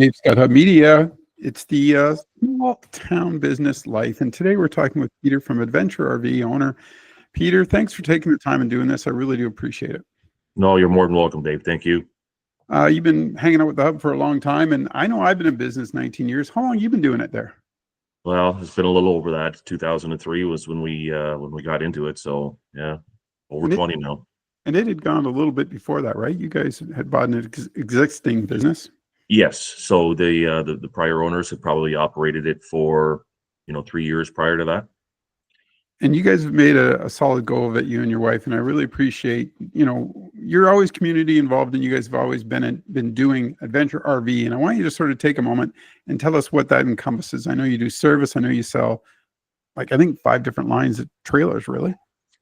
Dave Scott Hub Media. It's the small town business life. And today we're talking with Peter from Adventure RV owner. Peter, thanks for taking the time and doing this. I really do appreciate it. No, you're more than welcome, Dave. Thank you. You've been hanging out with the Hub for a long time, and I know I've been in business 19 years. How long have you been doing it there? Well, it's been a little over that. 2003 was when we got into it. So yeah, over 20 now. And it had gone a little bit before that, right? You guys had bought an existing business. Yes. So the prior owners had probably operated it for 3 years prior to that. And you guys have made a solid go of it, you and your wife, and I really appreciate, you're always community involved, and you guys have always been doing Adventure RV. And I want you to sort of take a moment and tell us what that encompasses. I know you do service. I know you sell, I think 5 different lines of trailers, really.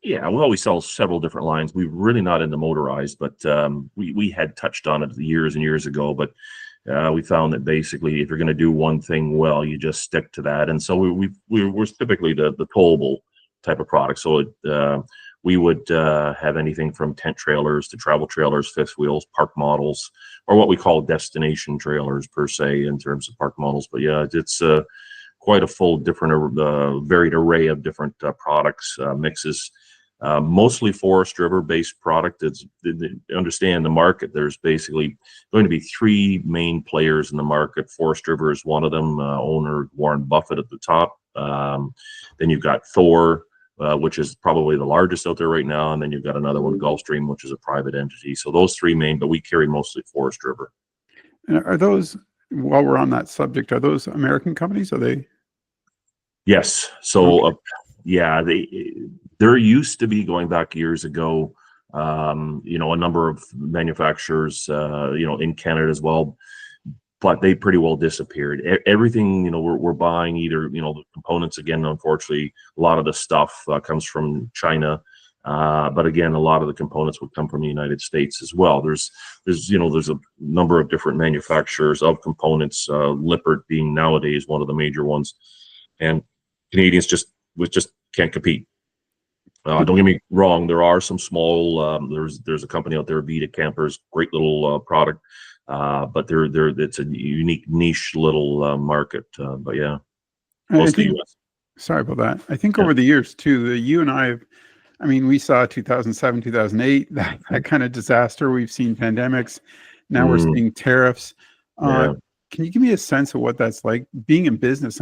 Yeah, well, we sell several different lines. We're really not into motorized, but we had touched on it years and years ago. But we found that basically, if you're going to do one thing well, you just stick to that. And so we're typically the towable type of product. So we would have anything from tent trailers to travel trailers, fifth wheels, park models, or what we call destination trailers per se in terms of park models. But yeah, it's quite a full different varied array of different products, mixes. Mostly Forest River based product. Understand the market. There's basically going to be 3 main players in the market. Forest River is one of them, owner Warren Buffett at the top. Then you've got Thor, which is probably the largest out there right now. And then you've got another one, Gulfstream, which is a private entity. So those 3 main, but we carry mostly Forest River. And are those, while we're on that subject, are those American companies? Are they? Yes. So yeah, there used to be, going back years ago, a number of manufacturers, in Canada as well, but they pretty well disappeared. Everything, we're buying either, the components, again, unfortunately, a lot of the stuff comes from China. But again, a lot of the components would come from the United States as well. There's a number of different manufacturers of components, Lippert being nowadays one of the major ones. And Canadians just can't compete. Don't get me wrong. There are some small. There's a company out there, Vita Campers, great little product, but it's a unique niche little market. But yeah, most of the U.S. Sorry about that. I think over the years too, you and I we saw 2007, 2008, that kind of disaster. We've seen pandemics. Now we're seeing tariffs. Can you give me a sense of what that's like being in business?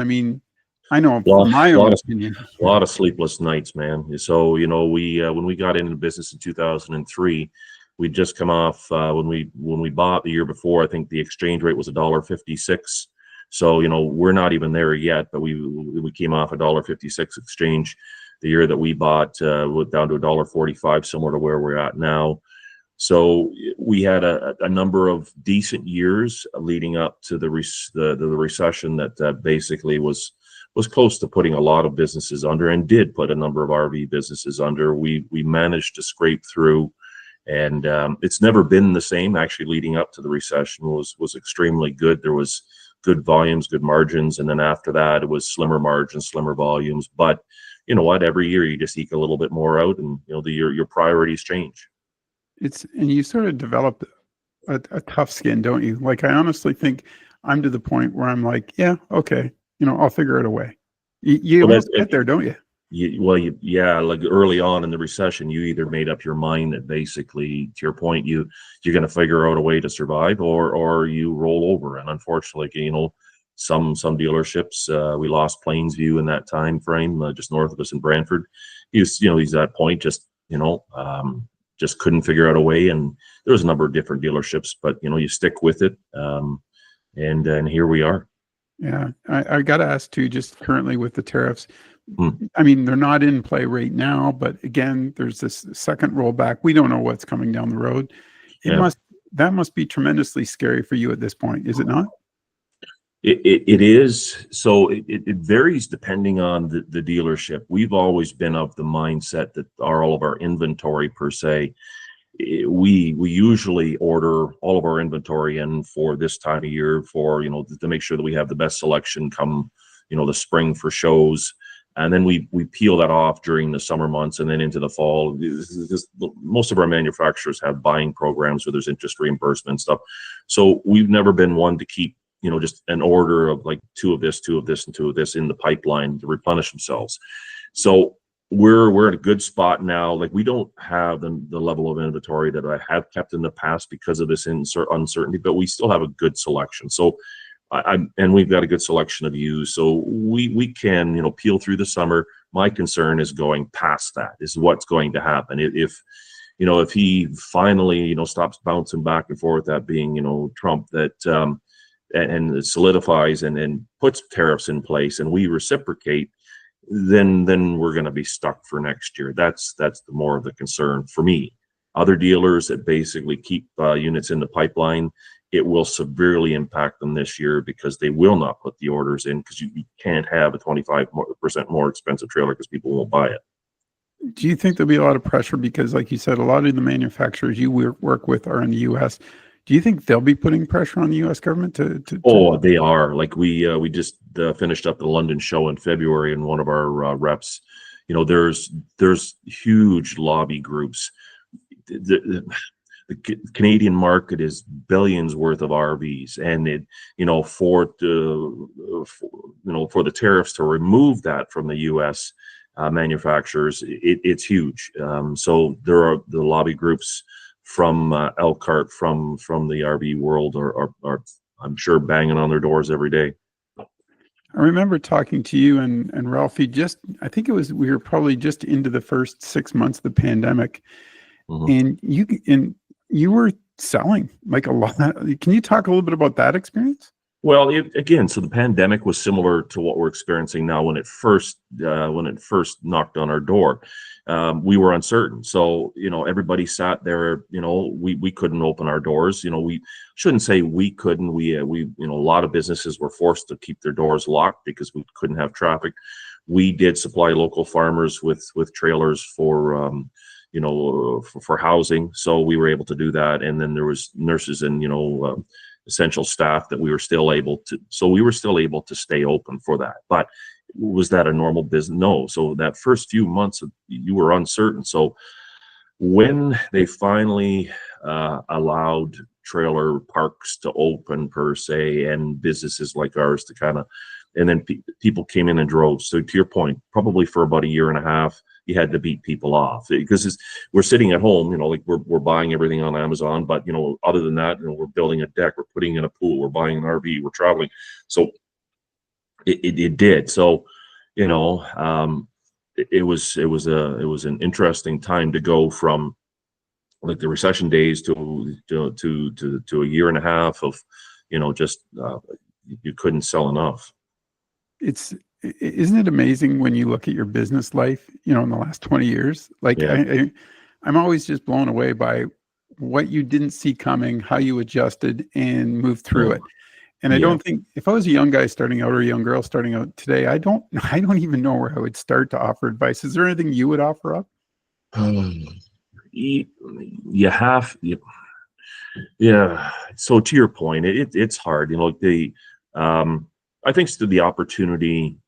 I know from my own opinion. A lot of sleepless nights, man. So, we when we got into business in 2003, we'd just come off when we bought the year before, I think the exchange rate was $1.56. So, we're not even there yet, but we came off $1.56 exchange. The year that we bought went down to $1.45, similar to where we're at now. So we had a number of decent years leading up to the recession that basically was close to putting a lot of businesses under, and did put a number of RV businesses under. We managed to scrape through, and it's never been the same. Actually, leading up to the recession was extremely good. There was good volumes, good margins, and then after that, it was slimmer margins, slimmer volumes. But you know what? Every year you just eke a little bit more out, and your priorities change. And you sort of develop a tough skin, don't you? I honestly think I'm to the point where I'm like, yeah, okay. I'll figure it a way. You almost get there, don't you? Like early on in the recession, you either made up your mind that basically, to your point, you're going to figure out a way to survive, or you roll over. And unfortunately, some dealerships, we lost Plainsview in that time frame, just north of us in Brantford. He's at that point, just couldn't figure out a way. And there was a number of different dealerships, but you stick with it, and here we are. Yeah, I got to ask too, just currently with the tariffs, they're not in play right now, but again, there's this second rollback. We don't know what's coming down the road. That must be tremendously scary for you at this point, is it not? It is. So it varies depending on the dealership. We've always been of the mindset that all of our inventory per se, we usually order all of our inventory in for this time of year to make sure that we have the best selection come the spring for shows, and then we peel that off during the summer months and then into the fall. Most of our manufacturers have buying programs where there's interest reimbursement and stuff, so we've never been one to keep just an order of like two of this, and two of this in the pipeline to replenish themselves. So we're in a good spot now. Like, we don't have the level of inventory that I have kept in the past because of this uncertainty, but we still have a good selection. So and we've got a good selection of used, so we can peel through the summer. My concern is going past that, is what's going to happen if he finally stops bouncing back and forth, that being Trump, that and it solidifies and puts tariffs in place, and we reciprocate, then we're going to be stuck for next year. That's the more of the concern for me. Other dealers that basically keep units in the pipeline, it will severely impact them this year because they will not put the orders in, because you can't have a 25% more expensive trailer because people won't buy it. Do you think there'll be a lot of pressure because, like you said, a lot of the manufacturers you work with are in the U.S. Do you think they'll be putting pressure on the U.S. government to Oh, they are. Like, we just finished up the London show in February, and one of our reps, there's huge lobby groups. The Canadian market is billions worth of RVs, and for the tariffs to remove that from the U.S. Manufacturers, it's huge. So there are the lobby groups from Elkhart, from the RV world, are I'm sure banging on their doors every day. I remember talking to you and Ralphie, I think we were probably just into the first 6 months of the pandemic. Mm-hmm. And you were selling like a lot. Can you talk a little bit about that experience? Well, again, so the pandemic was similar to what we're experiencing now. When it first knocked on our door, we were uncertain. So everybody sat there. We couldn't open our doors. We shouldn't say we couldn't. We a lot of businesses were forced to keep their doors locked because we couldn't have traffic. We did supply local farmers with trailers for for housing, so we were able to do that. And then there was nurses and essential staff that we were still able to stay open for that. But was that a normal business? No. So that first few months you were uncertain. So when they finally allowed trailer parks to open per se, and businesses like ours to kind of, and then people came in droves. So to your point, probably for about a year and a half, you had to beat people off, because we're sitting at home, like we're buying everything on Amazon, but other than that, we're building a deck, we're putting in a pool, we're buying an RV, we're traveling. So it did. So it was an interesting time to go from like the recession days to a year and a half of just you couldn't sell enough. Isn't it amazing when you look at your business life, in the last 20 years? Like, yeah. I'm always just blown away by what you didn't see coming, how you adjusted and moved through it. And I don't think, if I was a young guy starting out or a young girl starting out today, I don't even know where I would start to offer advice. Is there anything you would offer up? Yeah. So to your point, it's hard. I think still the opportunity,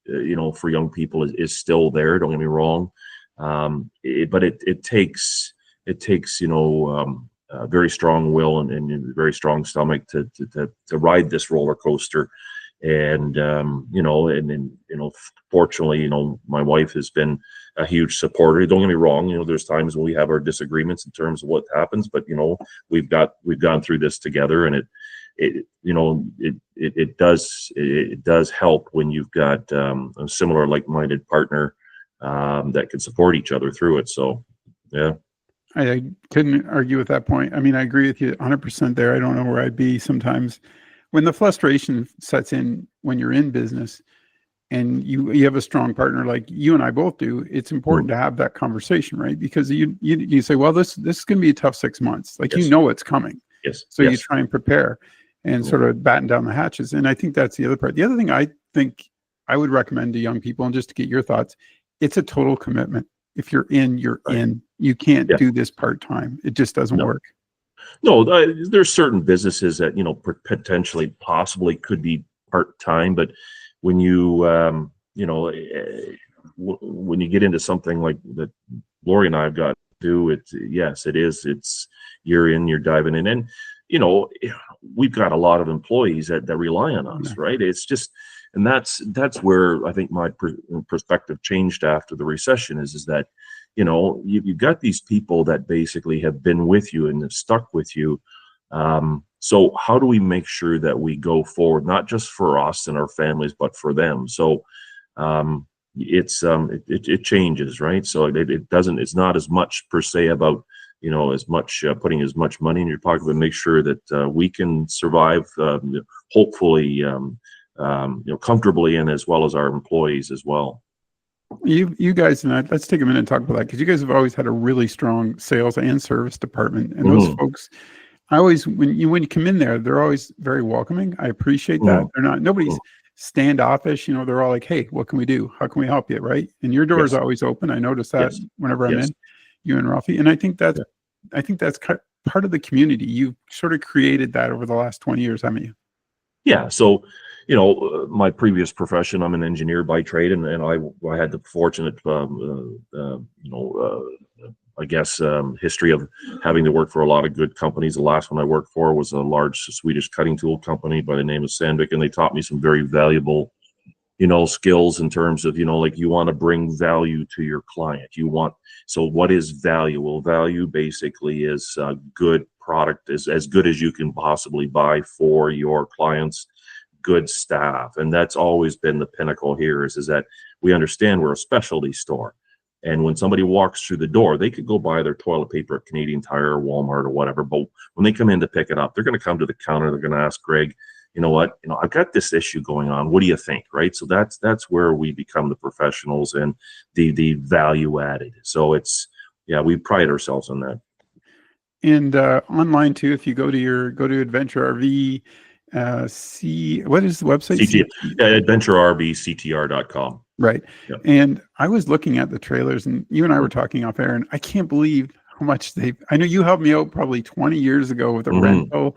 for young people is still there. Don't get me wrong, but it takes a very strong will and a very strong stomach to ride this roller coaster. And fortunately, my wife has been a huge supporter. Don't get me wrong, there's times when we have our disagreements in terms of what happens, but we've gone through this together, and it does help when you've got a similar like-minded partner that can support each other through it. So yeah, I couldn't argue with that point. I mean, I agree with you 100% there. I don't know where I'd be sometimes when the frustration sets in when you're in business and you have a strong partner like you and I both do. It's important to have that conversation, right? Because you say, well, this is going to be a tough 6 months. Like, yes. It's coming. Yes. So you try and prepare and sort of batten down the hatches. And I think that's the other part. The other thing I think I would recommend to young people, and just to get your thoughts, it's a total commitment. If you're in, you're in. You can't do this part-time. It just doesn't work. No, there's certain businesses that, potentially possibly could be part-time, but when you, when you get into something like that Lori and I have got to do, it is, you're in, you're diving in. And, we've got a lot of employees that rely on us, right? It's just, and that's where I think my perspective changed after the recession is that, you've got these people that basically have been with you and have stuck with you. So how do we make sure that we go forward, not just for us and our families, but for them? So it changes, right? So it's not as much per se about, as much putting as much money in your pocket, but make sure that we can survive, hopefully, comfortably, and as well as our employees as well. You guys, and let's take a minute and talk about that, because you guys have always had a really strong sales and service department, and those folks, when you come in there, they're always very welcoming. I appreciate that. Nobody's standoffish. They're all like, "Hey, what can we do? How can we help you?" Right? And your door is always open. I notice that whenever I'm in, you and Rafi, and I think that's part of the community. You've sort of created that over the last 20 years, haven't you? Yeah. So, my previous profession, I'm an engineer by trade, and I had the fortunate, history of having to work for a lot of good companies. The last one I worked for was a large Swedish cutting tool company by the name of Sandvik, and they taught me some very valuable, skills in terms of, like, you want to bring value to your client. So what is value? Well, value basically is a good product, is as good as you can possibly buy for your clients, good staff. And that's always been the pinnacle here is that we understand we're a specialty store. And when somebody walks through the door, they could go buy their toilet paper at Canadian Tire or Walmart or whatever. But when they come in to pick it up, they're going to come to the counter. They're going to ask Greg, I've got this issue going on. What do you think? Right. So that's where we become the professionals and the value added. So we pride ourselves on that. And online too, if you go to Adventure RV, what is the website? AdventureRVCTR.com. Right. Yep. And I was looking at the trailers, and you and I were talking off air, and I can't believe how much I know you helped me out probably 20 years ago with a rental,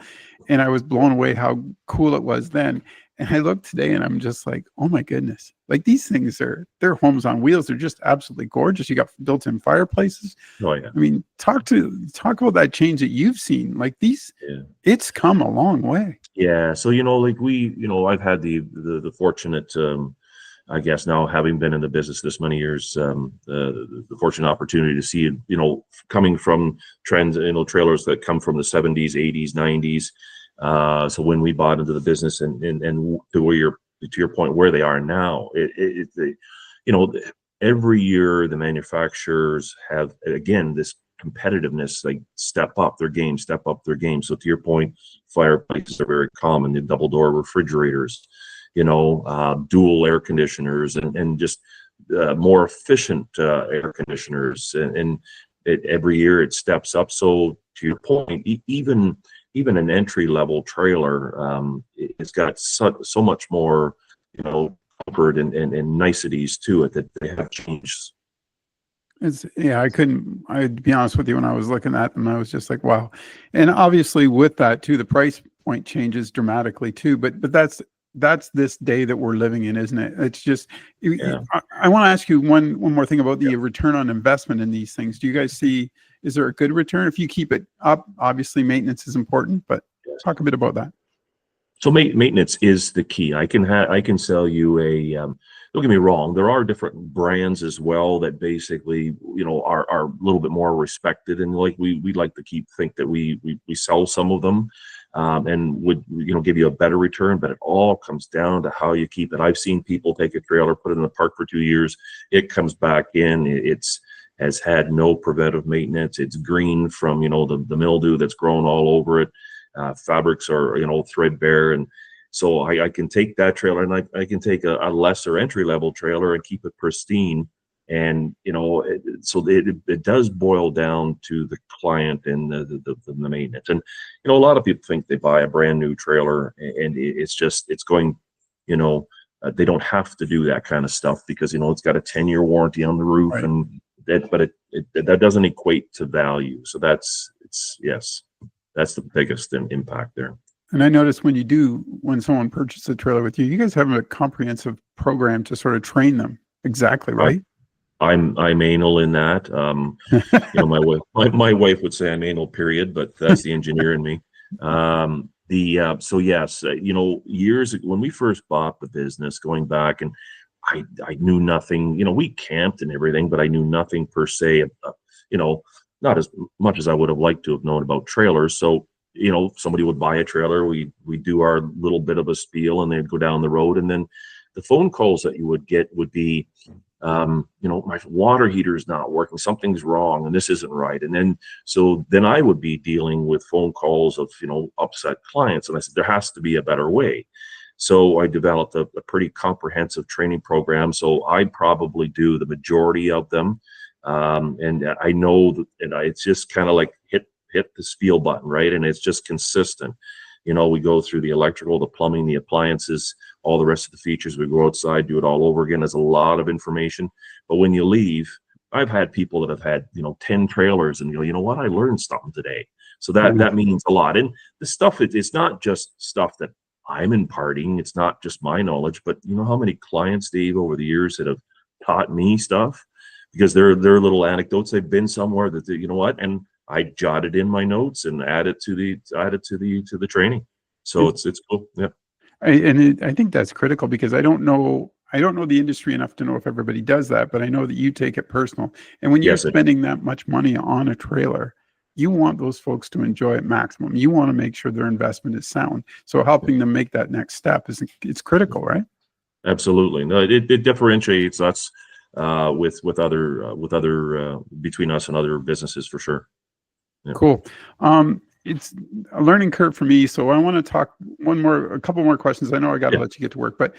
and I was blown away how cool it was then. And I look today and I'm just like, oh my goodness, like these things they're homes on wheels. They're just absolutely gorgeous. You got built-in fireplaces. Oh yeah. I mean, talk about that change that you've seen. Like it's come a long way. Yeah. So, I've had the fortunate, I guess now having been in the business this many years, the fortunate opportunity to see, coming from trends, trailers that come from the 70s, 80s, 90s. So when we bought into the business and to your point, where they are now, every year the manufacturers have, again, this competitiveness, like step up their game. So to your point, fireplaces are very common, the double door refrigerators, dual air conditioners and just more efficient air conditioners. And every year it steps up. So to your point, even an entry level trailer, it's got so much more, comfort and niceties to it that they have changed. I'd be honest with you, when I was looking at them, I was just like, wow. And obviously with that too, the price point changes dramatically too, but that's this day that we're living in, isn't it? It's just, I want to ask you one more thing about the return on investment in these things. Do you guys see, is there a good return if you keep it up? Obviously maintenance is important, but talk a bit about that. So maintenance is the key. I can sell you don't get me wrong, there are different brands as well that basically, are a little bit more respected, and like we like to think that we sell some of them, and would give you a better return, but it all comes down to how you keep it. I've seen people take a trailer, put it in the park for 2 years, it comes back in, has had no preventive maintenance, it's green from the mildew that's grown all over it, fabrics are threadbare, and so I can take that trailer and I can take a lesser entry level trailer and keep it pristine. And, so it does boil down to the client and the maintenance. And, a lot of people think they buy a brand new trailer and it's going, they don't have to do that kind of stuff because, it's got a 10-year warranty on the roof, right. And that doesn't equate to value. So that's the biggest impact there. And I noticed when someone purchases a trailer with you, you guys have a comprehensive program to sort of train them. Exactly, right? I'm anal in that. My wife would say I'm anal, period, but that's the engineer in me. So yes, years ago, when we first bought the business, going back, and I knew nothing. We camped and everything, but I knew nothing per se. You know, not as much as I would have liked to have known about trailers. So somebody would buy a trailer, we do our little bit of a spiel, and they'd go down the road, and then the phone calls that you would get would be, my water heater is not working, something's wrong, and this isn't right. And then I would be dealing with phone calls of upset clients, and I said there has to be a better way. So I developed a pretty comprehensive training program. So I probably do the majority of them, and I know that, and it's just kind of like hit the spiel button, right? And it's just consistent. We go through the electrical, the plumbing, the appliances, all the rest of the features. We go outside, do it all over again. There's a lot of information. But when you leave, I've had people that have had, 10 trailers, and you know what? I learned something today. So that means a lot. And the stuff, it's not just stuff that I'm imparting. It's not just my knowledge, but you know how many clients, Dave, over the years that have taught me stuff because they're little anecdotes. They've been somewhere that you know what, and I jotted in my notes and added to the training. So it's cool. Yeah. I think that's critical because I don't know the industry enough to know if everybody does that, but I know that you take it personal. And when you're spending that much money on a trailer, you want those folks to enjoy it maximum. You want to make sure their investment is sound. So helping them make that next step it's critical, right? Absolutely. No, it differentiates us with other between us and other businesses for sure. Yeah. Cool. It's a learning curve for me, so I want to talk a couple more questions. I know I got to let you get to work, but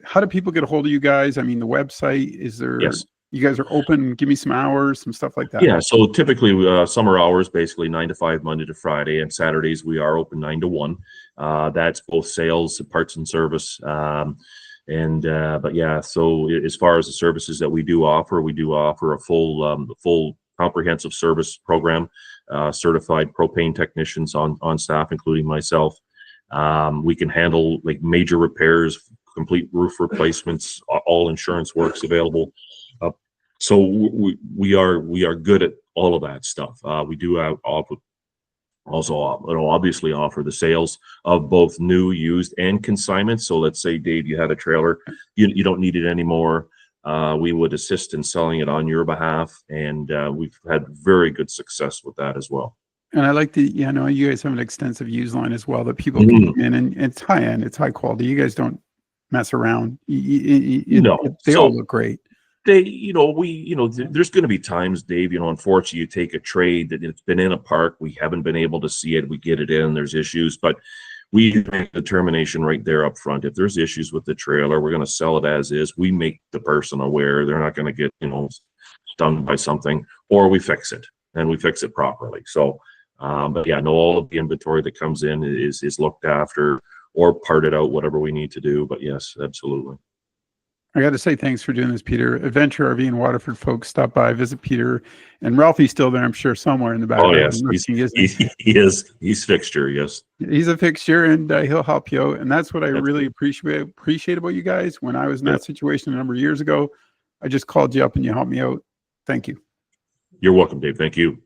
how do people get a hold of you guys? I mean, the website, is there? Yes. You guys are open. Give me some hours, some stuff like that. Yeah. So typically summer hours, basically 9 to 5, Monday to Friday, and Saturdays we are open 9 to 1. That's both sales, parts, and service. But yeah, so as far as the services that we do offer a full comprehensive service program, certified propane technicians on staff, including myself. We can handle like major repairs, complete roof replacements, all insurance works available. So we are good at all of that stuff. We do also obviously offer the sales of both new, used, and consignment. So let's say, Dave, you had a trailer, you don't need it anymore. We would assist in selling it on your behalf, and we've had very good success with that as well. And I like you guys have an extensive used line as well that people can come in, and it's high end, it's high quality. You guys don't mess around. They all look great. There's going to be times, Dave, unfortunately you take a trade that it's been in a park, we haven't been able to see it, we get it in, there's issues, but we make a determination right there up front. If there's issues with the trailer, we're going to sell it as is. We make the person aware they're not going to get, stung by something, or we fix it, and we fix it properly. So, but yeah, all of the inventory that comes in is looked after or parted out, whatever we need to do. But yes, absolutely. I got to say thanks for doing this, Peter. Adventure RV and Waterford folks, stop by, visit Peter. And Ralphie's still there, I'm sure, somewhere in the back. Oh, yes. He is. He's fixture, yes. He's a fixture, and he'll help you out. And that's what I really appreciate about you guys. When I was in that situation a number of years ago, I just called you up and you helped me out. Thank you. You're welcome, Dave. Thank you.